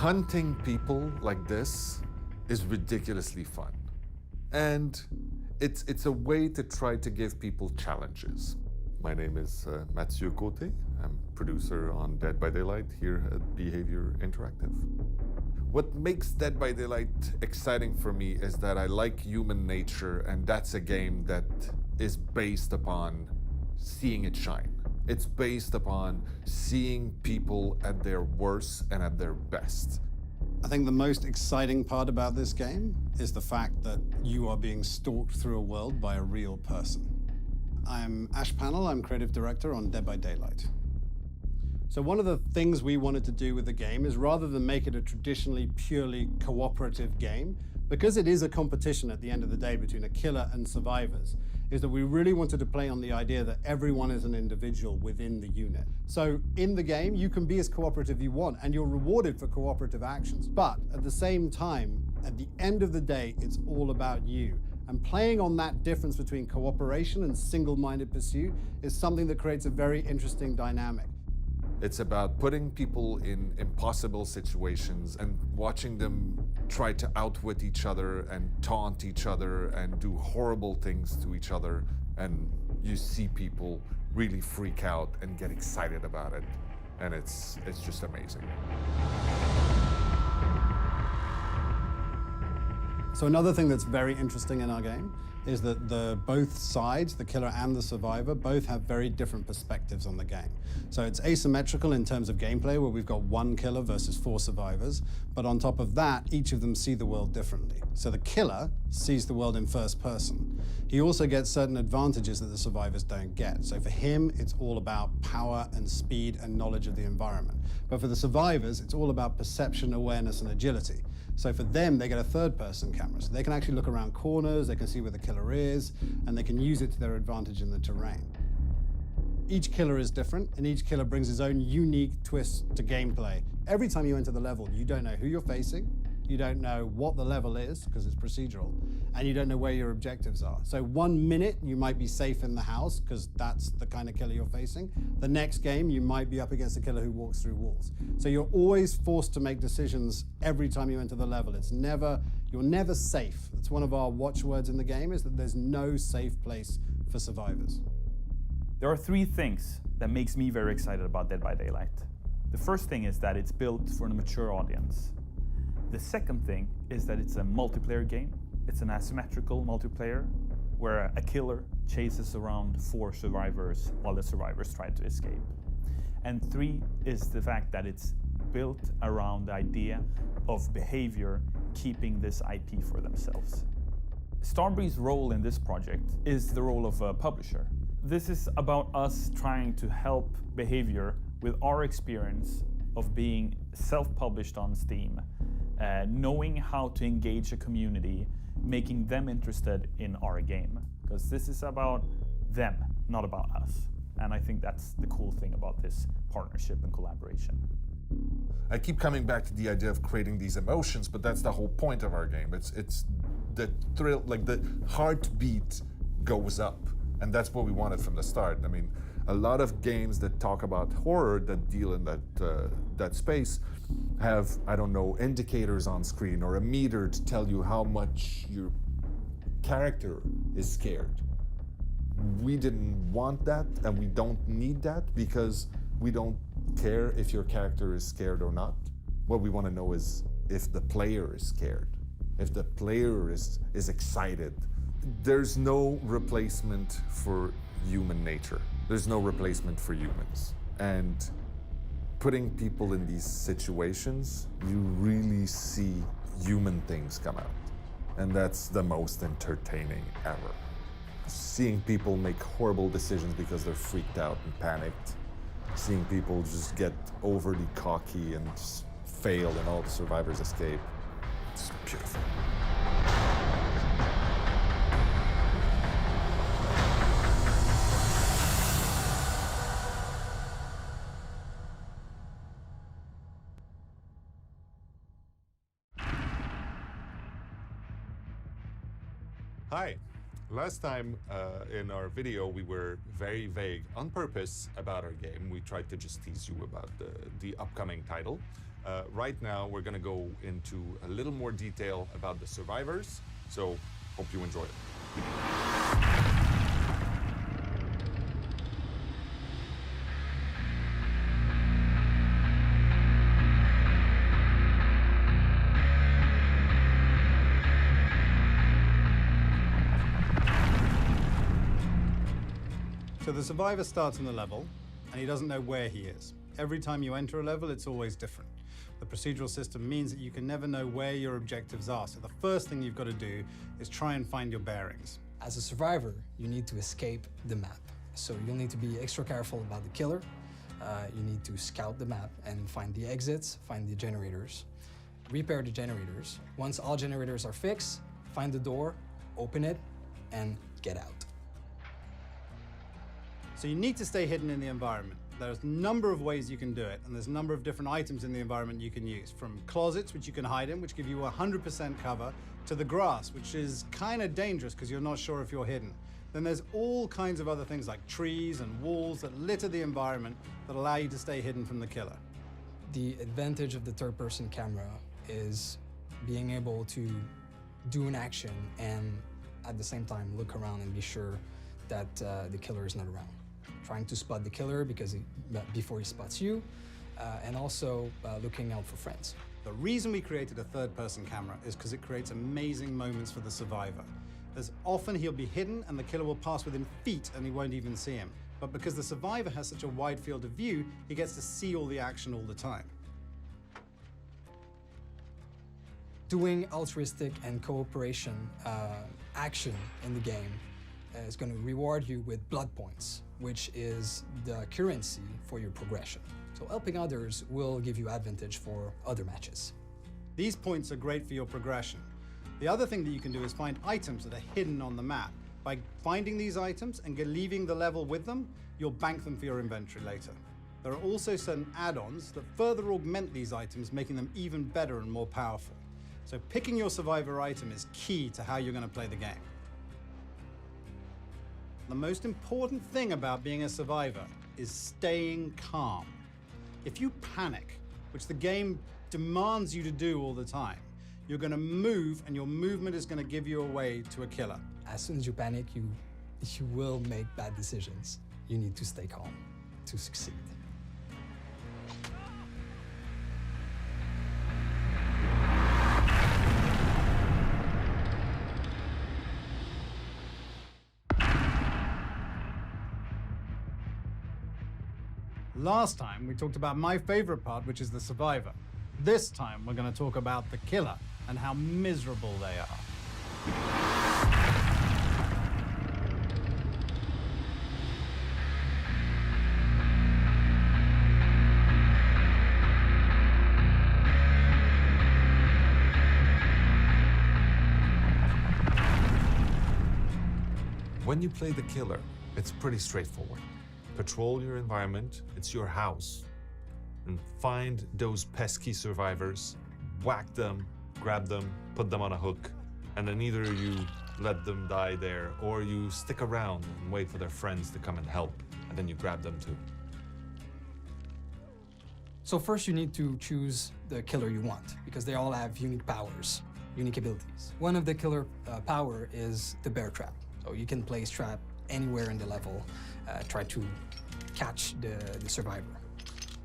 Hunting people like this is ridiculously fun. And it's a way to try to give people challenges. My name is Mathieu Côté. I'm producer on Dead by Daylight here at Behavior Interactive. What makes Dead by Daylight exciting for me is that I like human nature, and that's a game that is based upon seeing it shine. It's based upon seeing people at their worst and at their best. I think the most exciting part about this game is the fact that you are being stalked through a world by a real person. I'm Ash Pannell, I'm creative director on Dead by Daylight. So one of the things we wanted to do with the game is, rather than make it a traditionally purely cooperative game, because it is a competition at the end of the day between a killer and survivors, is that we really wanted to play on the idea that everyone is an individual within the unit. So in the game, you can be as cooperative you want, and you're rewarded for cooperative actions. But at the same time, at the end of the day, it's all about you. And playing on that difference between cooperation and single-minded pursuit is something that creates a very interesting dynamic. It's about putting people in impossible situations and watching them try to outwit each other and taunt each other and do horrible things to each other. And you see people really freak out and get excited about it. And it's just amazing. So another thing that's very interesting in our game is that both sides, the killer and the survivor, both have very different perspectives on the game. So it's asymmetrical in terms of gameplay, where we've got one killer versus 4 survivors, but on top of that, each of them see the world differently. So the killer sees the world in first person. He also gets certain advantages that the survivors don't get. So for him, it's all about power and speed and knowledge of the environment. But for the survivors, it's all about perception, awareness, and agility. So for them, they get a third-person camera. So they can actually look around corners, they can see where the killer is, and they can use it to their advantage in the terrain. Each killer is different, and each killer brings his own unique twist to gameplay. Every time you enter the level, you don't know who you're facing, you don't know what the level is, because it's procedural, and you don't know where your objectives are. So 1 minute, you might be safe in the house, because that's the kind of killer you're facing. The next game, you might be up against a killer who walks through walls. So you're always forced to make decisions every time you enter the level. You're never safe. It's one of our watchwords in the game, is that there's no safe place for survivors. There are 3 things that makes me very excited about Dead by Daylight. The first thing is that it's built for a mature audience. The second thing is that it's a multiplayer game. It's an asymmetrical multiplayer where a killer chases around 4 survivors while the survivors try to escape. And 3 is the fact that it's built around the idea of behavior keeping this IP for themselves. Starbreeze's role in this project is the role of a publisher. This is about us trying to help Behavior with our experience of being self-published on Steam, knowing how to engage a community, making them interested in our game. Because this is about them, not about us. And I think that's the cool thing about this partnership and collaboration. I keep coming back to the idea of creating these emotions, but that's the whole point of our game. It's the thrill, like the heartbeat goes up. And that's what we wanted from the start. I mean, a lot of games that talk about horror, that deal in that space, have, I don't know, indicators on screen or a meter to tell you how much your character is scared. We didn't want that, and we don't need that, because we don't care if your character is scared or not. What we want to know is if the player is scared, if the player is excited. There's no replacement for human nature. There's no replacement for humans. And putting people in these situations, you really see human things come out. And that's the most entertaining ever. Seeing people make horrible decisions because they're freaked out and panicked. Seeing people just get overly cocky and just fail and all the survivors escape. It's beautiful. Hi, Last time in our video, we were very vague on purpose about our game. We tried to just tease you about the upcoming title. Right now, we're gonna go into a little more detail about the survivors, so hope you enjoy it. So the survivor starts on the level, and he doesn't know where he is. Every time you enter a level, it's always different. The procedural system means that you can never know where your objectives are, so the first thing you've got to do is try and find your bearings. As a survivor, you need to escape the map. So you'll need to be extra careful about the killer. You need to scout the map and find the exits, find the generators, repair the generators. Once all generators are fixed, find the door, open it, and get out. So you need to stay hidden in the environment. There's a number of ways you can do it, and there's a number of different items in the environment you can use, from closets, which you can hide in, which give you 100% cover, to the grass, which is kind of dangerous because you're not sure if you're hidden. Then there's all kinds of other things like trees and walls that litter the environment that allow you to stay hidden from the killer. The advantage of the third-person camera is being able to do an action and at the same time look around and be sure that the killer is not around. Trying to spot the killer before he spots you, and also looking out for friends. The reason we created a third-person camera is because it creates amazing moments for the survivor. As often he'll be hidden and the killer will pass within feet and he won't even see him. But because the survivor has such a wide field of view, he gets to see all the action all the time. Doing altruistic and cooperation action in the game is going to reward you with blood points, which is the currency for your progression. So helping others will give you advantage for other matches. These points are great for your progression. The other thing that you can do is find items that are hidden on the map. By finding these items and leaving the level with them, you'll bank them for your inventory later. There are also certain add-ons that further augment these items, making them even better and more powerful. So picking your survivor item is key to how you're going to play the game. The most important thing about being a survivor is staying calm. If you panic, which the game demands you to do all the time, you're going to move and your movement is going to give you away to a killer. As soon as you panic, you will make bad decisions. You need to stay calm to succeed. Last time, we talked about my favorite part, which is the survivor. This time, we're going to talk about the killer and how miserable they are. When you play the killer, it's pretty straightforward. Patrol your environment, it's your house, and find those pesky survivors, whack them, grab them, put them on a hook, and then either you let them die there or you stick around and wait for their friends to come and help, and then you grab them too. So first you need to choose the killer you want, because they all have unique powers, unique abilities. One of the killer power is the bear trap. So you can place trap anywhere in the level, try to catch the survivor.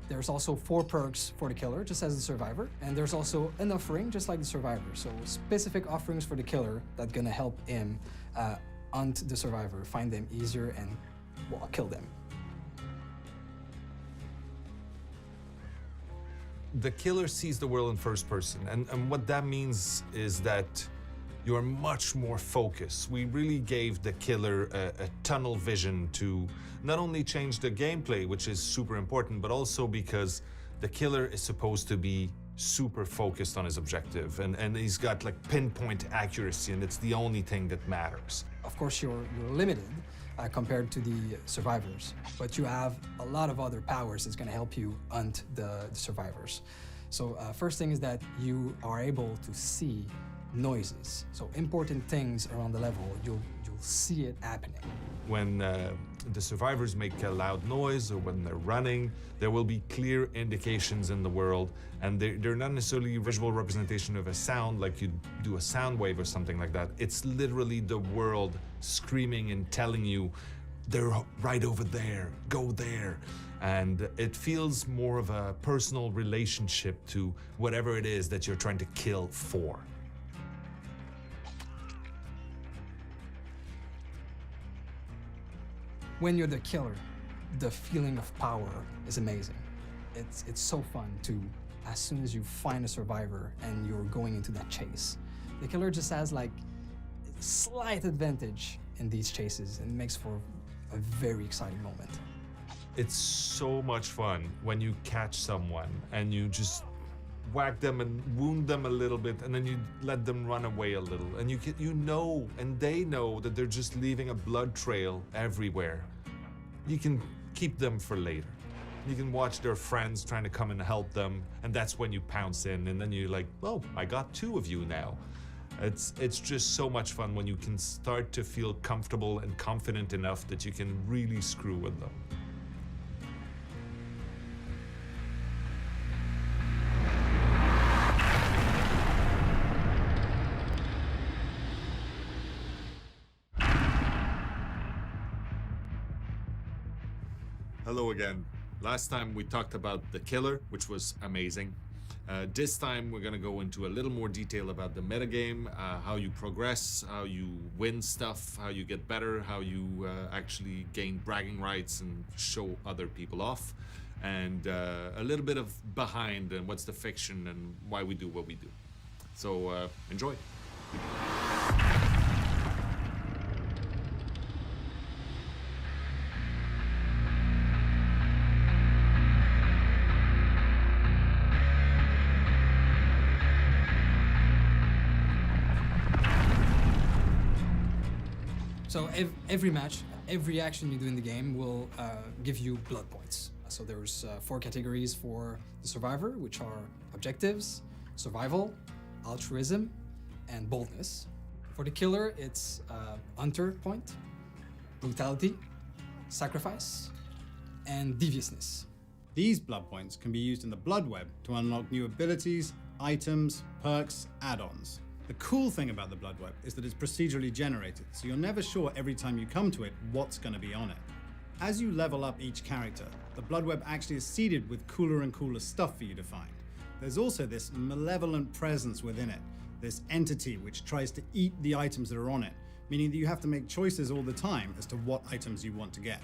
There's also 4 perks for the killer, just as the survivor, and there's also an offering, just like the survivor. So specific offerings for the killer that's gonna help him hunt the survivor, find them easier, and well, kill them. The killer sees the world in first person, and what that means is that you're much more focused. We really gave the killer a tunnel vision to not only change the gameplay, which is super important, but also because the killer is supposed to be super focused on his objective, and he's got like pinpoint accuracy, and it's the only thing that matters. Of course, you're limited compared to the survivors, but you have a lot of other powers that's gonna help you hunt the survivors. So first thing is that you are able to see noises. So important things around the level, you'll see it happening. When the survivors make a loud noise or when they're running, there will be clear indications in the world, and they're not necessarily a visual representation of a sound like you'd do a sound wave or something like that. It's literally the world screaming and telling you, they're right over there, go there. And it feels more of a personal relationship to whatever it is that you're trying to kill for. When you're the killer, the feeling of power is amazing. It's so fun to, as soon as you find a survivor and you're going into that chase, the killer just has like slight advantage in these chases and it makes for a very exciting moment. It's so much fun when you catch someone and you just whack them and wound them a little bit, and then you let them run away a little, and you know, and they know that they're just leaving a blood trail everywhere. You can keep them for later. You can watch their friends trying to come and help them, and that's when you pounce in, and then you're like, oh, I got 2 of you now. It's just so much fun when you can start to feel comfortable and confident enough that you can really screw with them. Hello again. Last time we talked about the killer, which was amazing. This time we're going to go into a little more detail about the metagame, how you progress, how you win stuff, how you get better, how you actually gain bragging rights and show other people off, and a little bit of behind and what's the fiction and why we do what we do. So enjoy. So every match, every action you do in the game will give you blood points. So there's 4 categories for the survivor, which are objectives, survival, altruism, and boldness. For the killer, it's hunter point, brutality, sacrifice, and deviousness. These blood points can be used in the blood web to unlock new abilities, items, perks, add-ons. The cool thing about the blood web is that it's procedurally generated, so you're never sure every time you come to it what's going to be on it. As you level up each character, the blood web actually is seeded with cooler and cooler stuff for you to find. There's also this malevolent presence within it, this entity which tries to eat the items that are on it, meaning that you have to make choices all the time as to what items you want to get.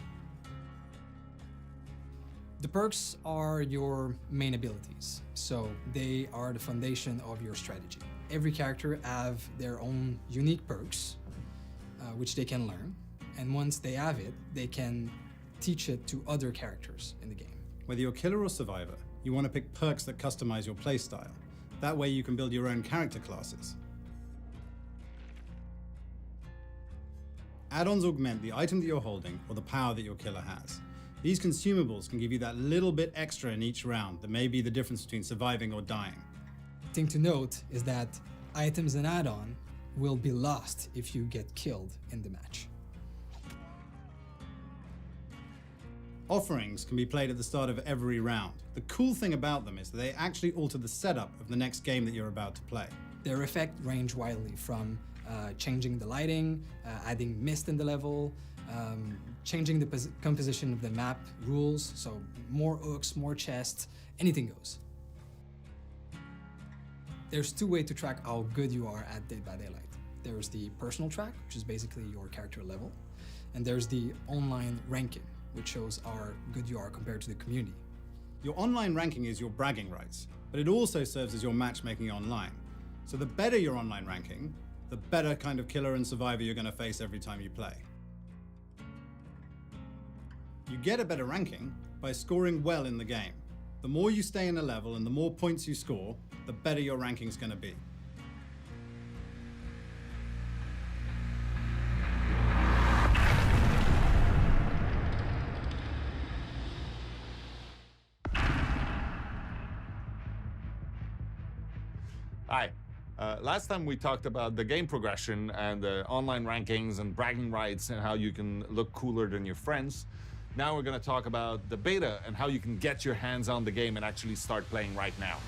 The perks are your main abilities, so they are the foundation of your strategy. Every character have their own unique perks, which they can learn, and once they have it, they can teach it to other characters in the game. Whether you're killer or survivor, you want to pick perks that customize your playstyle. That way you can build your own character classes. Add-ons augment the item that you're holding or the power that your killer has. These consumables can give you that little bit extra in each round that may be the difference between surviving or dying. Thing to note is that items and add-on will be lost if you get killed in the match. Offerings can be played at the start of every round. The cool thing about them is that they actually alter the setup of the next game that you're about to play. Their effect range widely from changing the lighting, adding mist in the level, changing the composition of the map rules, so more hooks, more chests, anything goes. There's 2 ways to track how good you are at Dead by Daylight. There's the personal track, which is basically your character level, and there's the online ranking, which shows how good you are compared to the community. Your online ranking is your bragging rights, but it also serves as your matchmaking online. So the better your online ranking, the better kind of killer and survivor you're going to face every time you play. You get a better ranking by scoring well in the game. The more you stay in a level and the more points you score, the better your ranking's going to be. Hi, Last time we talked about the game progression and the online rankings and bragging rights and how you can look cooler than your friends. Now we're going to talk about the beta and how you can get your hands on the game and actually start playing right now.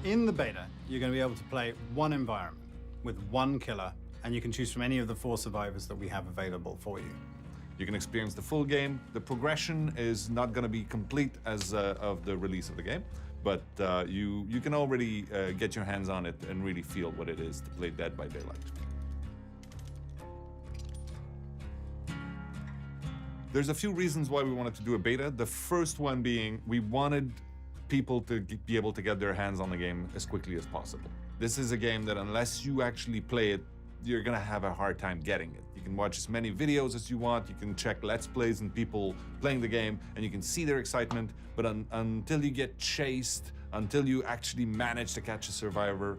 In the beta, you're going to be able to play one environment with one killer, and you can choose from any of the 4 survivors that we have available for you. You can experience the full game. The progression is not going to be complete as of the release of the game, but you can already get your hands on it and really feel what it is to play Dead by Daylight. There's a few reasons why we wanted to do a beta. The first one being we wanted people to be able to get their hands on the game as quickly as possible. This is a game that unless you actually play it, you're gonna have a hard time getting it. You can watch as many videos as you want, you can check Let's Plays and people playing the game, and you can see their excitement, but until you get chased, until you actually manage to catch a survivor,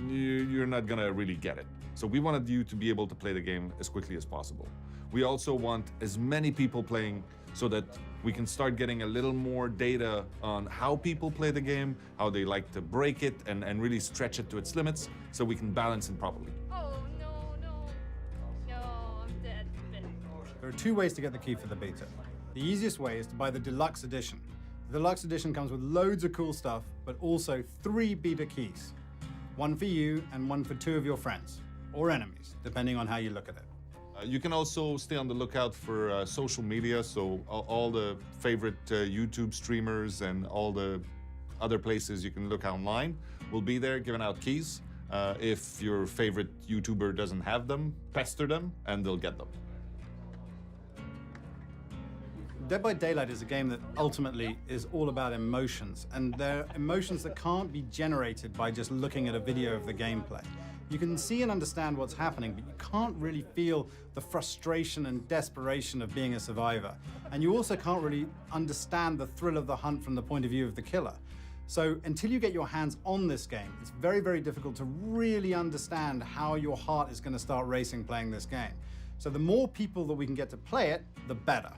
you're not gonna really get it. So we wanted you to be able to play the game as quickly as possible. We also want as many people playing so that we can start getting a little more data on how people play the game, how they like to break it and really stretch it to its limits, so we can balance it properly. Oh, no, I'm dead. There are 2 ways to get the key for the beta. The easiest way is to buy the deluxe edition. The deluxe edition comes with loads of cool stuff, but also 3 beta keys. 1 for you and 1 for 2 of your friends, or enemies, depending on how you look at it. You can also stay on the lookout for social media, so all the favorite YouTube streamers and all the other places you can look online will be there giving out keys. If your favorite YouTuber doesn't have them, pester them and they'll get them. Dead by Daylight is a game that ultimately is all about emotions, and they're emotions that can't be generated by just looking at a video of the gameplay. You can see and understand what's happening, but you can't really feel the frustration and desperation of being a survivor. And you also can't really understand the thrill of the hunt from the point of view of the killer. So until you get your hands on this game, it's very, very difficult to really understand how your heart is going to start racing playing this game. So the more people that we can get to play it, the better.